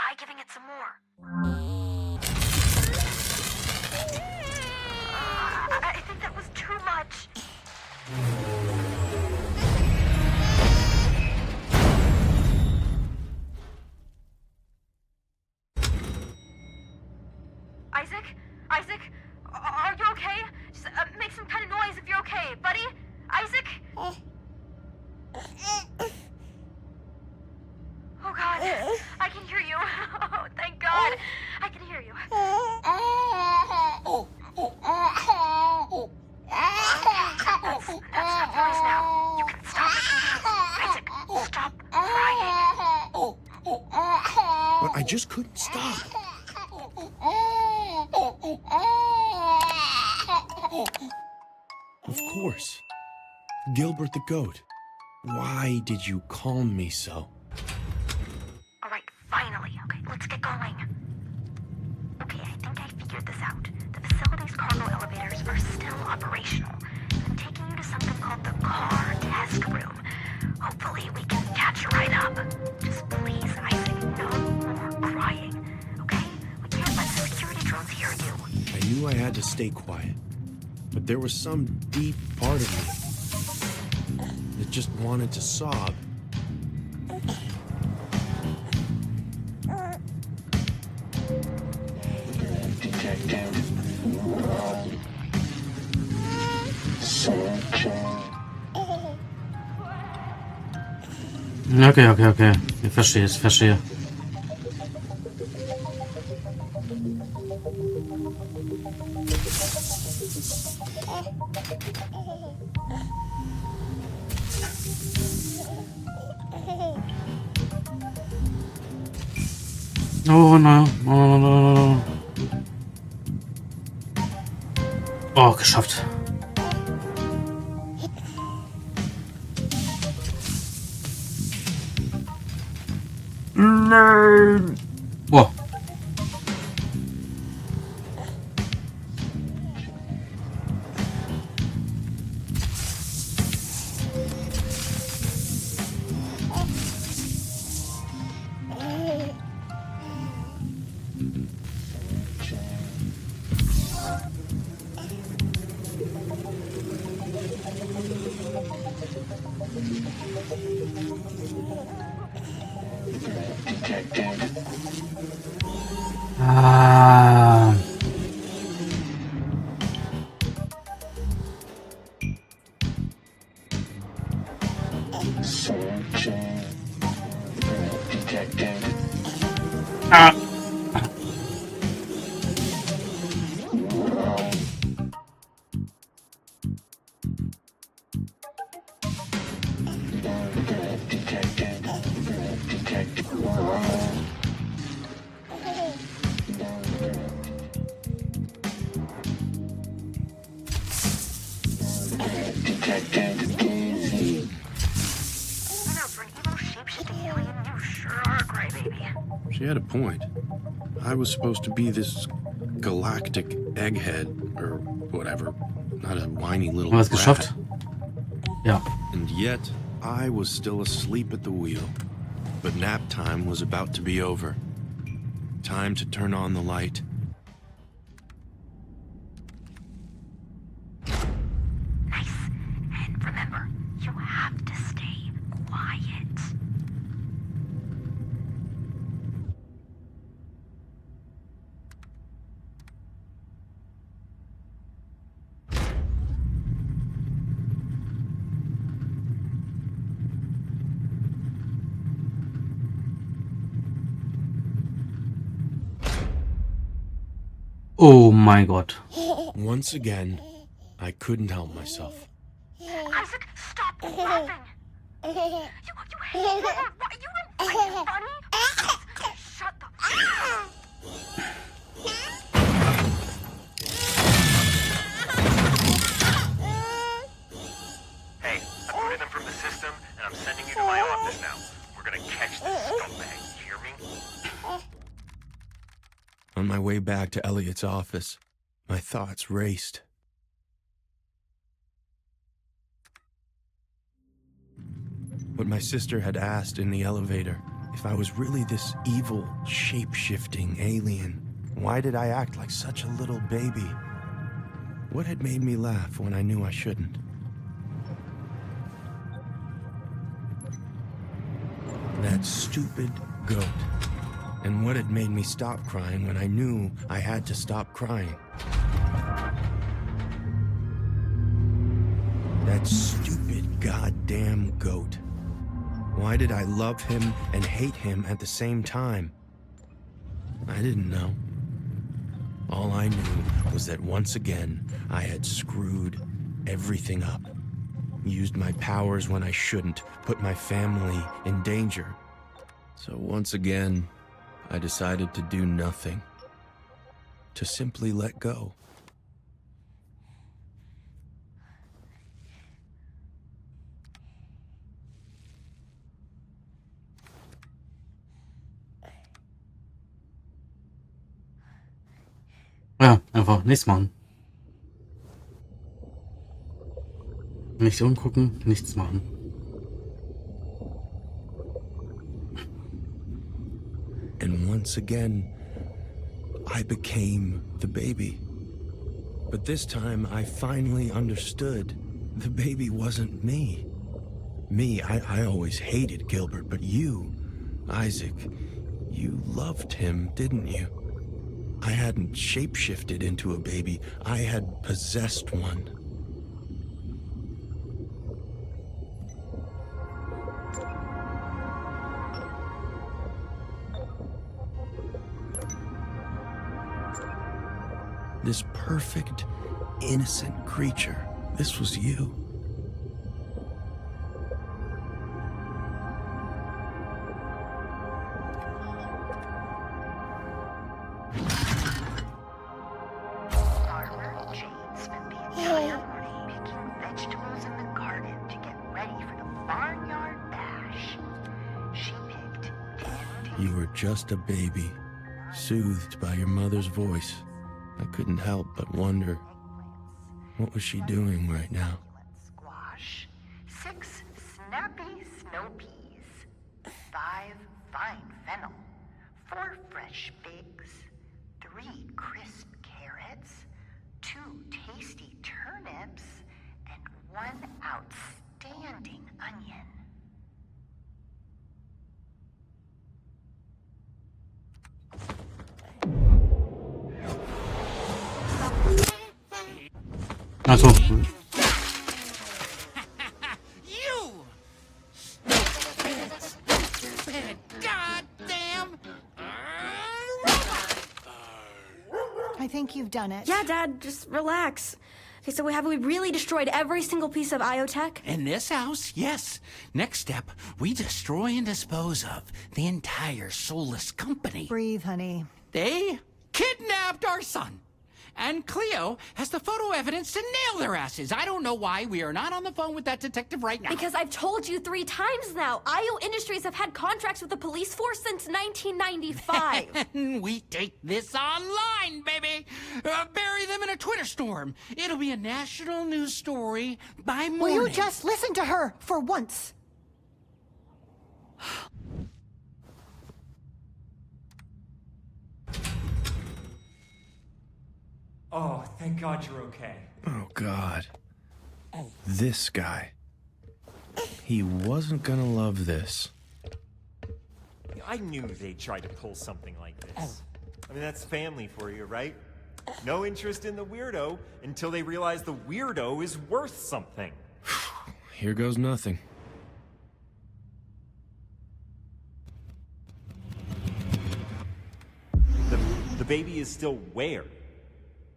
try giving it some more. I think that was too much. Isaac, are you okay? Just make some kind of noise if you're okay, buddy. Isaac? Oh God, I can hear you. Oh, thank God, I can hear you. That's enough noise now. You can stop making noise. Isaac, stop crying. But I just couldn't stop. Of course. Gilbert the goat. Why did you calm me so? All right, finally. Okay, let's get going. Okay, I think I figured this out. The facility's cargo elevators are still operational. I'm taking you to something called the car test room. Hopefully we can catch you right up. Just please, Isaac, no more crying. Okay? We can't let the security drones hear you. I knew I had to stay quiet, but there was some deep part of me that just wanted to sob. Okay. Ich verstehe. Oh no. Oh, geschafft. Nein. Oh. Ah. Ah. She had a point. I was supposed to be this galactic egghead, or whatever, not a whiny little Haben wir es brat. geschafft? Ja. And yet, I was still asleep at the wheel. But nap time was about to be over. Time to turn on the light. Nice. And remember, you have to stay quiet. Oh mein Gott. Once again, I couldn't help myself. Isaac, stop laughing. You hate that. You don't find it funny. Shut the Hey, I'm putting them from the system, and I'm sending you to my office now. We're gonna catch this scumbag, you hear me? On my way back to Elliot's office, my thoughts raced. What my sister had asked in the elevator If I was really this evil, shape-shifting alien, why did I act like such a little baby? What had made me laugh when I knew I shouldn't? That stupid goat. And what had made me stop crying when I knew I had to stop crying? That stupid goddamn goat. Why did I love him and hate him at the same time? I didn't know. All I knew was that once again, I had screwed everything up. Used my powers when I shouldn't, put my family in danger. So once again, I decided to do nothing. To simply let go. Ja, einfach nichts machen. Nicht umgucken, nichts machen. And once again, I became the baby. But this time, I finally understood. The baby wasn't me. I always hated Gilbert, but you, Isaac, you loved him, didn't you? I hadn't shapeshifted into a baby. I had possessed one. This perfect, innocent creature. This was you. Farmer Jane spent the entire morning picking vegetables in the garden to get ready for the barnyard bash. She picked 10 You were just a baby, soothed by your mother's voice. I couldn't help but wonder, what was she doing right now? squash, 6 snappy snow peas, 5 fine fennel, 4 fresh figs, 3 crisp carrots, 2 tasty turnips, and 1 outstanding onion. Also, You! Stupid goddamn robot! I think you've done it. Yeah, Dad, just relax. Okay, so have we really destroyed every single piece of IoTech? In this house, yes. Next step, we destroy and dispose of the entire soulless company. Breathe, honey. They kidnapped our son. And Cleo has the photo evidence to nail their asses. I don't know why we are not on the phone with that detective right now. Because I've told you 3 times now. IO Industries have had contracts with the police force since 1995. And we take this online, baby. Bury them in a Twitter storm. It'll be a national news story by morning. Will you just listen to her for once? Oh, thank God you're okay. Oh, God. This guy. He wasn't gonna love this. I knew they'd try to pull something like this. I mean, that's family for you, right? No interest in the weirdo until they realize the weirdo is worth something. Here goes nothing. The baby is still where?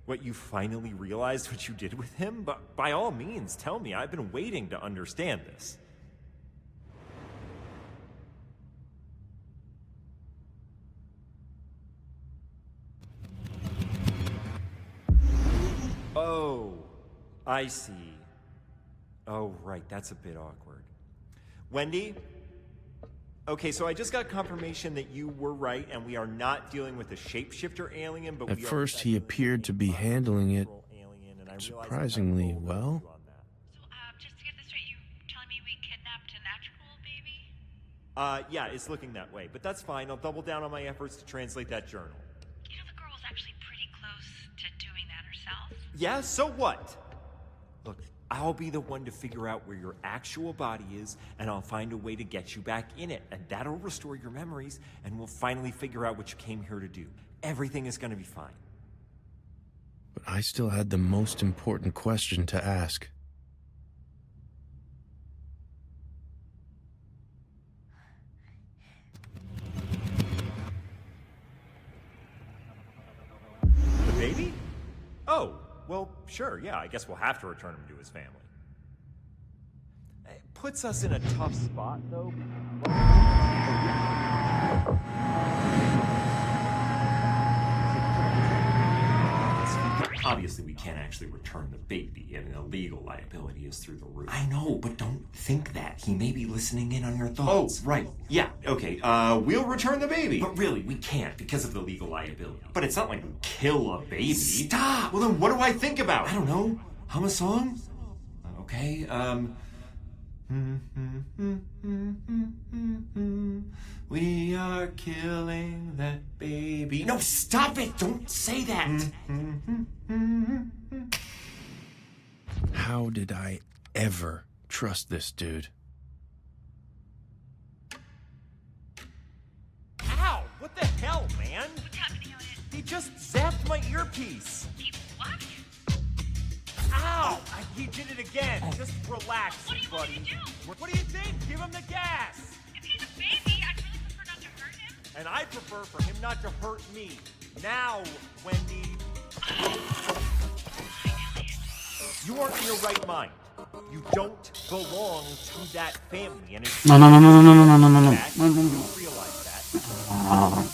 What, you finally realized what you did with him? But by all means, tell me. I've been waiting to understand this. Oh, I see. Oh, right, that's a bit awkward. Wendy? Okay, so I just got confirmation that you were right, and we are not dealing with a shapeshifter alien, but At we are first, he appeared to be handling it alien, and I realize surprisingly I'm kind of well. on that. So, just to get this straight, you telling me we kidnapped an actual baby? Yeah, it's looking that way, but that's fine. I'll double down on my efforts to translate that journal. You know, the girl was actually pretty close to doing that herself. Yeah, so what? Look, I'll be the one to figure out where your actual body is, and I'll find a way to get you back in it, and that'll restore your memories, and we'll finally figure out what you came here to do. Everything is gonna be fine. But I still had the most important question to ask. The baby? Oh, well, sure, yeah, I guess we'll have to return him to his family. It puts us in a tough spot, though. Obviously, we can't actually return the baby, and the legal liability is through the roof. I know, but don't think that. He may be listening in on your thoughts. Oh, right. Yeah, okay. We'll return the baby. But really, we can't because of the legal liability. But it's not like we kill a baby. Stop! Well, then what do I think about? I don't know. Hum a song? Okay, We are killing that baby. No, stop it! Don't say that! How did I ever trust this dude? Ow! What the hell, man? What's happening on it? He just zapped my earpiece. He what? Ow! He did it again. Just relax, What do you want buddy. me to do? What do you think? Give him the gas. If he's a baby, I'd really prefer not to hurt him. And I prefer for him not to hurt me. Now, Wendy. You aren't in your right mind. You don't belong to that family, and it's No. that you realize that.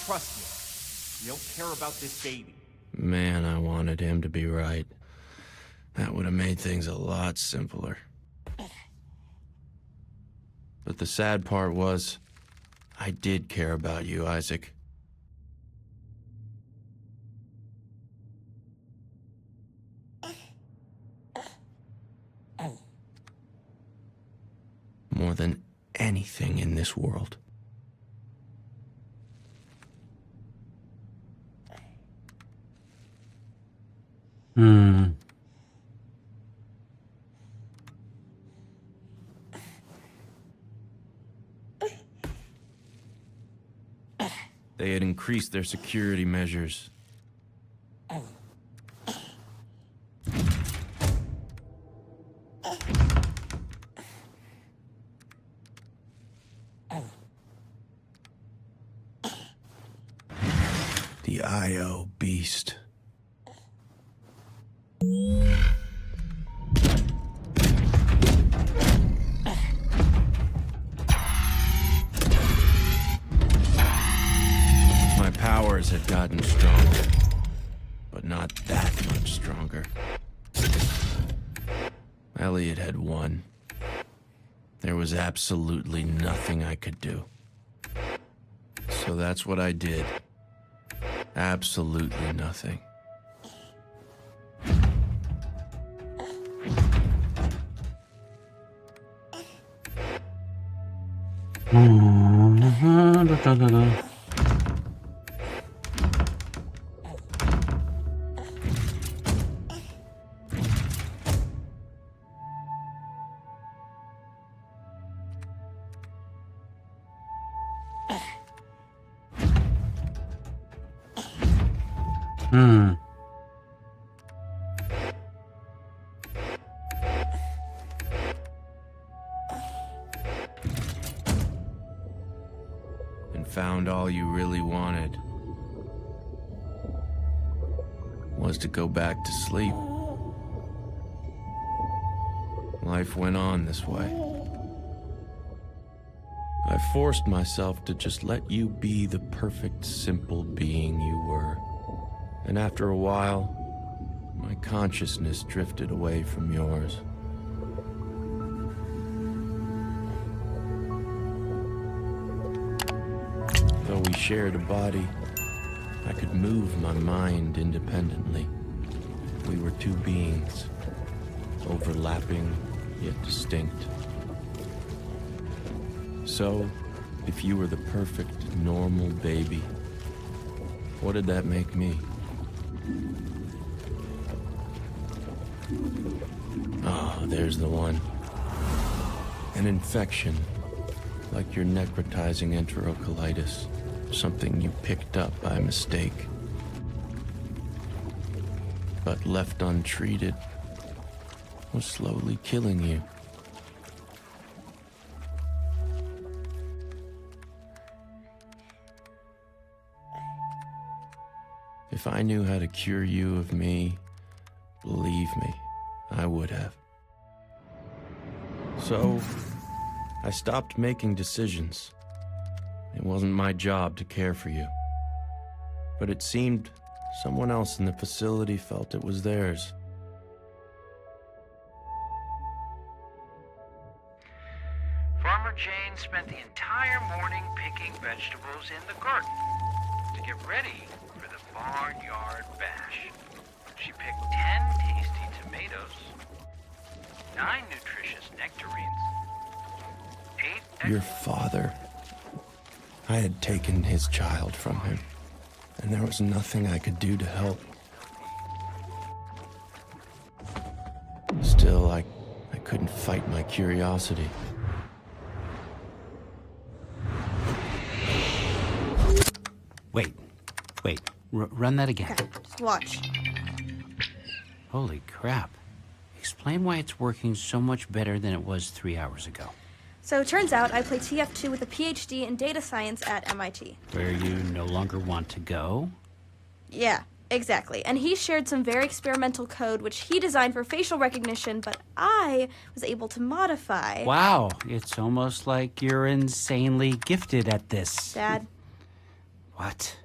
Trust me. You don't care about this baby. Man, I wanted him to be right. That would have made things a lot simpler. But the sad part was, I did care about you, Isaac. More than anything in this world. They had increased their security measures. The IO beast. My powers had gotten stronger, but not that much stronger. Elliot had won. There was absolutely nothing I could do. So that's what I did. Absolutely nothing. And found all you really wanted was to go back to sleep. Life went on this way. I forced myself to just let you be the perfect, simple being you were. And after a while, my consciousness drifted away from yours. Though we shared a body, I could move my mind independently. We were two beings, overlapping yet distinct. So, If you were the perfect, normal baby, what did that make me? Ah, there's the one. An infection, like your necrotizing enterocolitis, something you picked up by mistake. But left untreated, was slowly killing you. If I knew how to cure you of me, believe me, I would have. So, I stopped making decisions. It wasn't my job to care for you. But it seemed someone else in the facility felt it was theirs. Farmer Jane spent the entire morning picking vegetables in the garden to get ready for the barnyard bash. She picked 10 tasty tomatoes, 9 nutritious nectarines, 8 Your father. I had taken his child from him, and there was nothing I could do to help. Still, I couldn't fight my curiosity. Wait, run that again. Okay, just watch. Holy crap. Explain why it's working so much better than it was 3 hours ago. So it turns out I play TF2 with a PhD in data science at MIT. Where you no longer want to go? Yeah, exactly. And he shared some very experimental code which he designed for facial recognition, but I was able to modify. Wow, it's almost like you're insanely gifted at this. Dad, What?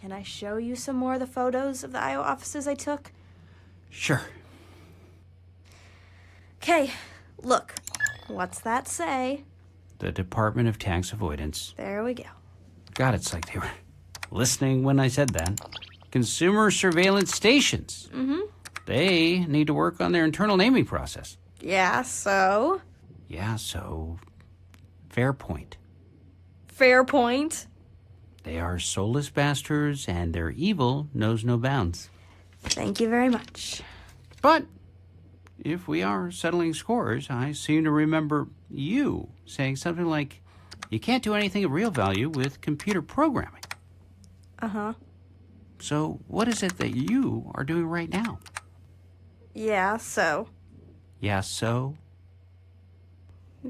can I show you some more of the photos of the IO offices I took? Sure. Okay, look. What's that say? The Department of Tax Avoidance. There we go. God, it's like they were listening when I said that. Consumer surveillance stations. Mm-hmm. They need to work on their internal naming process. Yeah, so? Yeah, so... Fair point. Fair point. They are soulless bastards, and their evil knows no bounds. Thank you very much. But if we are settling scores, I seem to remember you saying something like, you can't do anything of real value with computer programming. Uh-huh. So what is it that you are doing right now? Yeah, so? Yeah, so?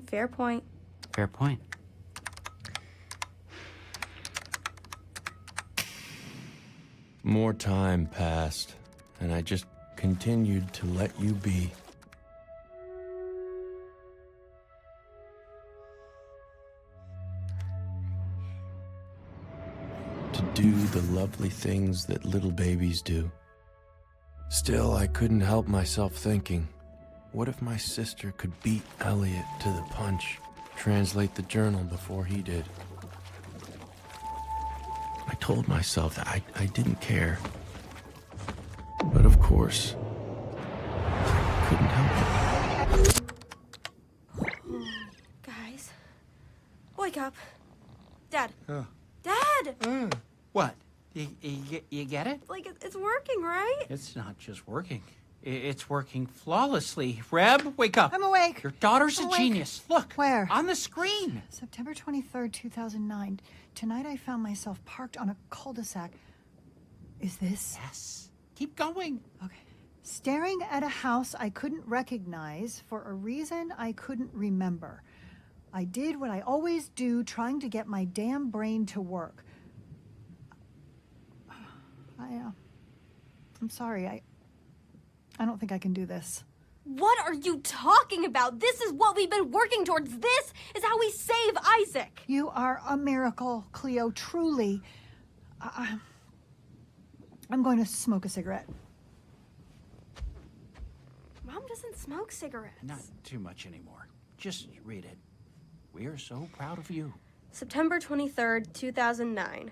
Fair point. Fair point. More time passed, and I just continued to let you be. To do the lovely things that little babies do. Still, I couldn't help myself thinking, what if my sister could beat Elliot to the punch, translate the journal before he did? I told myself that I didn't care. But of course, I couldn't help it. Guys, wake up. Dad. Dad! What? You get it? Like, it's working, right? It's not just working. It's working flawlessly. Reb, wake up. I'm awake. Your daughter's I'm a awake. genius. Look. Where? On the screen. September 23rd, 2009. Tonight I found myself parked on a cul-de-sac. Is this? Yes. Keep going. Okay. Staring at a house I couldn't recognize for a reason I couldn't remember. I did what I always do, trying to get my damn brain to work. I'm sorry. I don't think I can do this. What are you talking about? This is what we've been working towards. This is how we save Isaac. You are a miracle, Cleo, truly. I'm going to smoke a cigarette. Mom doesn't smoke cigarettes. Not too much anymore. Just read it. We are so proud of you. September 23rd, 2009.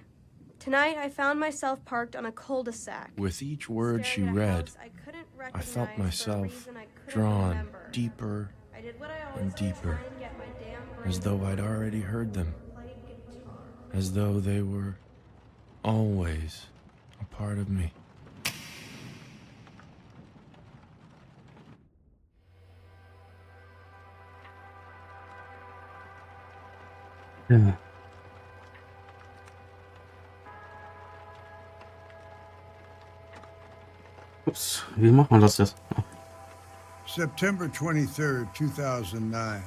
Tonight I found myself parked on a cul-de-sac. With each word she read, I felt myself drawn deeper and deeper, as though I'd already heard them. as though they were always a part of me. Ja. Ups, wie macht man das jetzt? September 23rd, 2009.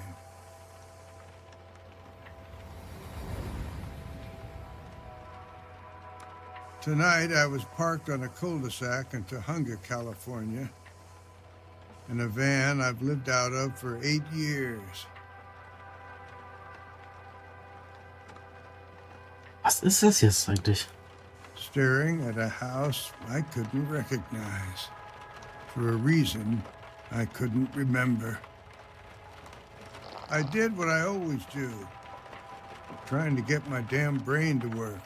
Tonight, I was parked on a cul-de-sac in Tahunga, California, in a van I've lived out of for 8 years. Was ist das jetzt eigentlich? Staring at a house I couldn't recognize, for a reason I couldn't remember. I did what I always do, trying to get my damn brain to work.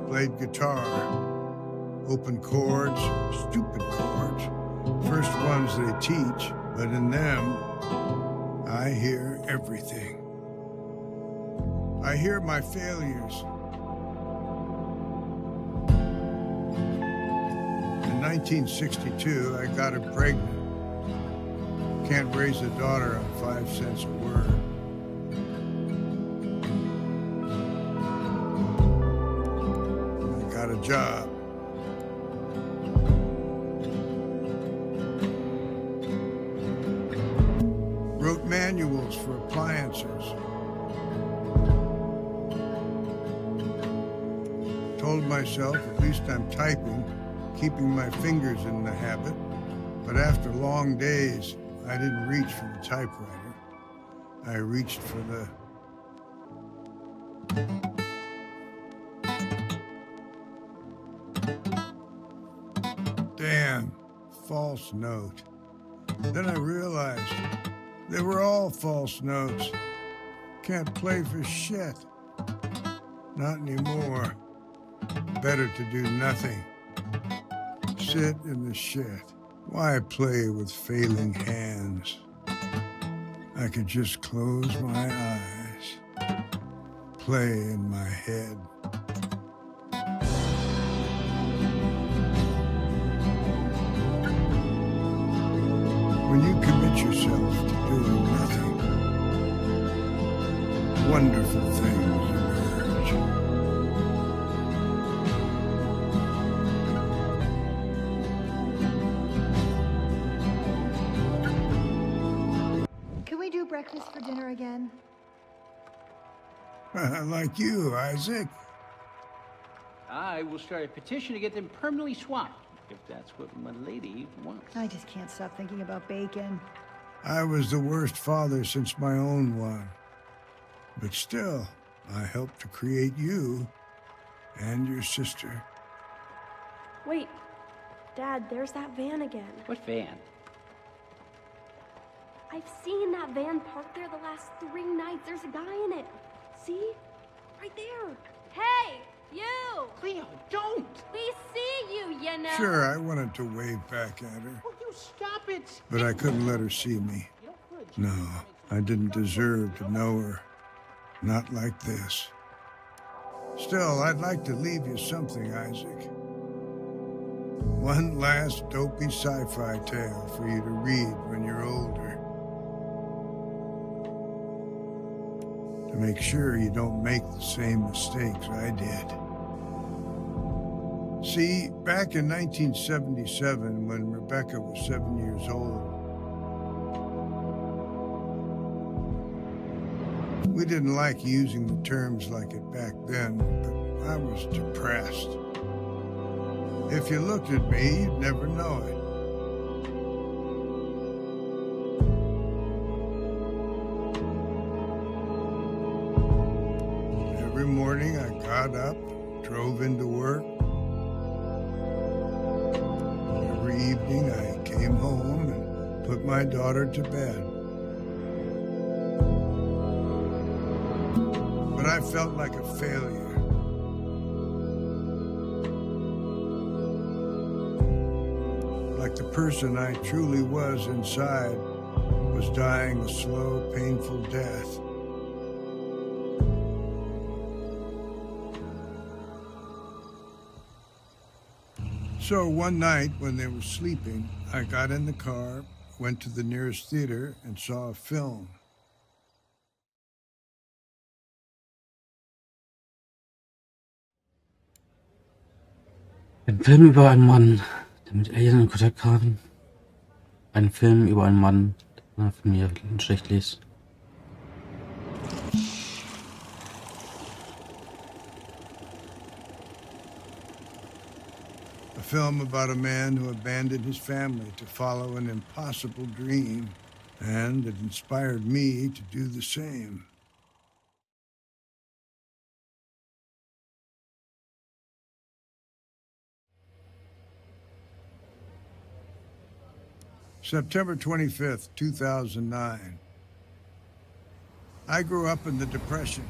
Played guitar, open chords, stupid chords, first ones they teach, but in them, I hear everything. I hear my failures. In 1962, I got her pregnant. Can't raise a daughter on 5 cents a word. A job. Wrote manuals for appliances. Told myself at least I'm typing, keeping my fingers in the habit. But after long days, I didn't reach for the typewriter. I reached for the damn false note. Then I realized they were all false notes. Can't play for shit. Not anymore. Better to do nothing. Sit in the shit. Why play with failing hands? I could just close my eyes. Play in my head. When you commit yourself to doing nothing, wonderful things emerge. Can we do breakfast for dinner again? Like you, Isaac. I will start a petition to get them permanently swapped, if that's what my lady wants. I just can't stop thinking about bacon. I was the worst father since my own one. But still, I helped to create you and your sister. Wait, Dad, there's that van again. What van? I've seen that van parked there the last 3 nights. There's a guy in it. See? Right there. Hey, you! Cleo, don't! We see you, you know. Sure, I wanted to wave back at her, Will you stop it? but I couldn't let her see me. No, I didn't deserve to know her. Not like this. Still, I'd like to leave you something, Isaac. One last dopey sci-fi tale for you to read when you're older. To make sure you don't make the same mistakes I did. See, back in 1977, when Rebecca was 7 years old, we didn't like using the terms like it back then, but I was depressed. If you looked at me, you'd never know it. Every morning I got up, drove into work. Every evening I came home and put my daughter to bed. but I felt like a failure. Like the person I truly was inside was dying a slow, painful death. So one night when they were sleeping, I got in the car, went to the nearest theater, and saw a film. Ein Film über einen Mann, der mit Alien in Kontakt kam. Ein Film über einen Mann, der von mir schlecht liest. A film about a man who abandoned his family to follow an impossible dream, and it inspired me to do the same. September 25th, 2009. I grew up in the Depression.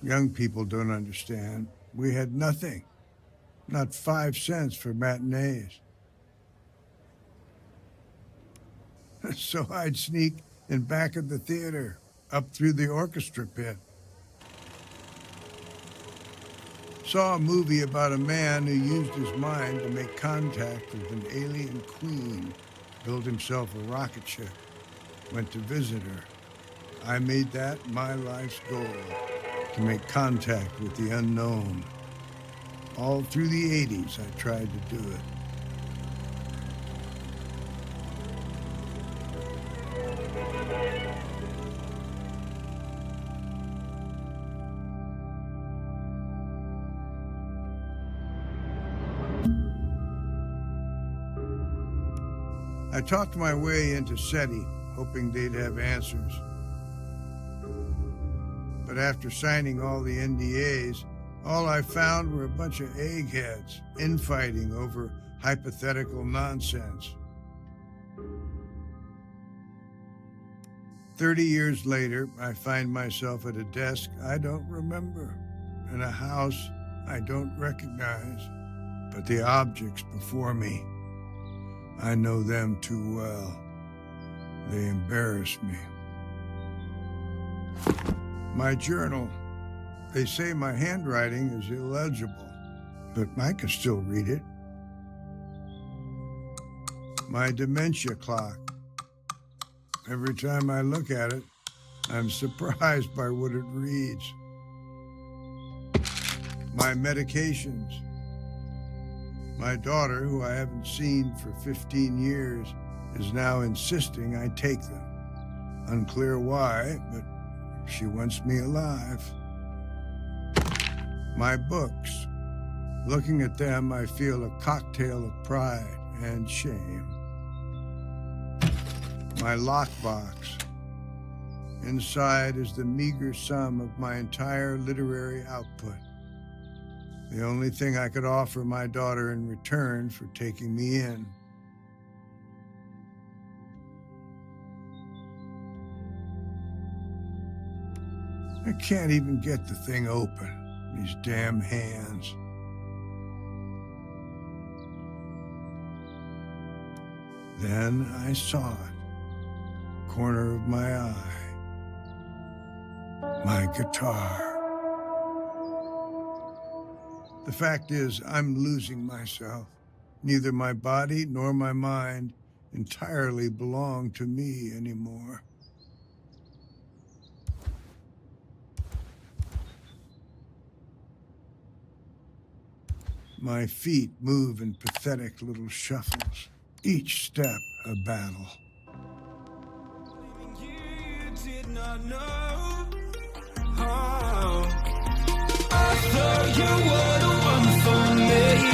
Young people don't understand. We had nothing. Not 5 cents for matinees. So I'd sneak in back of the theater, up through the orchestra pit. Saw a movie about a man who used his mind to make contact with an alien queen, built himself a rocket ship, went to visit her. I made that my life's goal, to make contact with the unknown. All through the 80s, I tried to do it. I talked my way into SETI, hoping they'd have answers. But after signing all the NDAs, all I found were a bunch of eggheads infighting over hypothetical nonsense. 30 years later, I find myself at a desk I don't remember, in a house I don't recognize, but the objects before me, I know them too well. They embarrass me. My journal. They say my handwriting is illegible, but I can still read it. My dementia clock. Every time I look at it, I'm surprised by what it reads. My medications. My daughter, who I haven't seen for 15 years, is now insisting I take them. Unclear why, but she wants me alive. My books. Looking at them, I feel a cocktail of pride and shame. My lockbox. Inside is the meager sum of my entire literary output. The only thing I could offer my daughter in return for taking me in. I can't even get the thing open, these damn hands. Then I saw it, corner of my eye, my guitar. The fact is, I'm losing myself. Neither my body nor my mind entirely belong to me anymore. My feet move in pathetic little shuffles, each step a battle. You did not know how I thought you were the one for me.